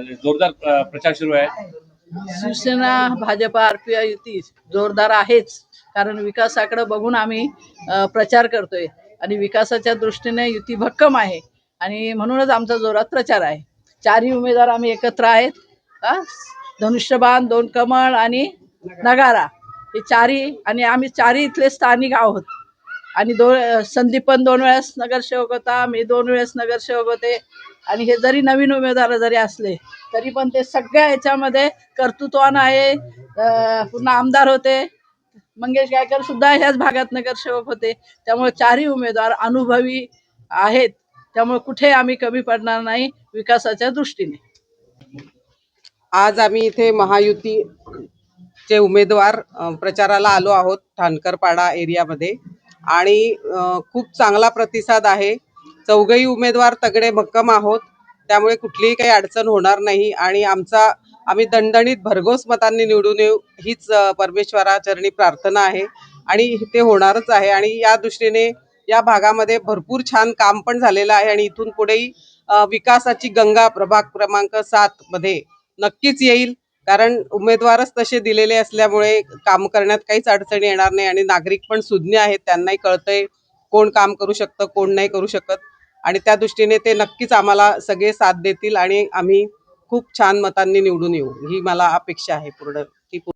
जोरदार प्रचार सुरू आहे। शिवसेना भाजपा आरपीआय युती जोरदार आहेच, कारण विकासाकडे बघून आम्ही प्रचार करतोय आणि विकासाच्या दृष्टीने युती भक्कम आहे आणि म्हणूनच आमचा जोरात प्रचार आहे। चारही उमेदवार आम्ही एकत्र आहेत। धनुष्यबाण, दोन कमळ आणि नगारा हे चारही, आणि आम्ही चारही इथले स्थानिक आहोत आणि संदीप पण 2 वेळेस नगरसेवक होता, मी 2 वेळेस नगरसेवक होते आणि हे जरी नवीन उमेदवार जरी असले तरी पण ते सगळ्या ह्याच्यामध्ये कर्तृत्वान आहे। पुन्हा आमदार होते, मंगेश गायकर सुद्धा ह्याच भागात नगरसेवक होते, त्यामुळे चारही उमेदवार अनुभवी आहेत, त्यामुळे कुठे आम्ही कमी पडणार नाही विकासाच्या दृष्टीने। आज आम्ही इथे महायुतीचे उमेदवार प्रचाराला आलो आहोत ठाणकरपाडा एरियामध्ये आणि खूप चांगला प्रतिसाद आहे। चौघही उमेदवार तगडे भक्कम आहोत, त्यामुळे कुठलीही काही अडचण होणार नाही आणि आम्ही दणदणीत भरघोस मतांनी निवडून येऊ हीच परमेश्वराचरणी प्रार्थना आहे आणि ते होणारच आहे। आणि या दृष्टीने या भागामध्ये भरपूर छान काम पण झालेलं आहे आणि इथून पुढेही विकासाची गंगा प्रभाग क्रमांक 7 मध्ये नक्कीच येईल, कारण उमेदवारच तसे दिलेले असल्यामुळे काम करण्यात काहीच अडचणी येणार नाही आणि नागरिक पण सुज्ञ आहेत, त्यांनाही कळतंय कोण काम करू शकतं कोण नाही करू शकत आणि त्या दृष्टीने ते नक्कीच आम्हाला सगळे साथ देतील आणि आम्ही खूप छान मतांनी निवडून येऊ ही मला अपेक्षा आहे पूर्ण।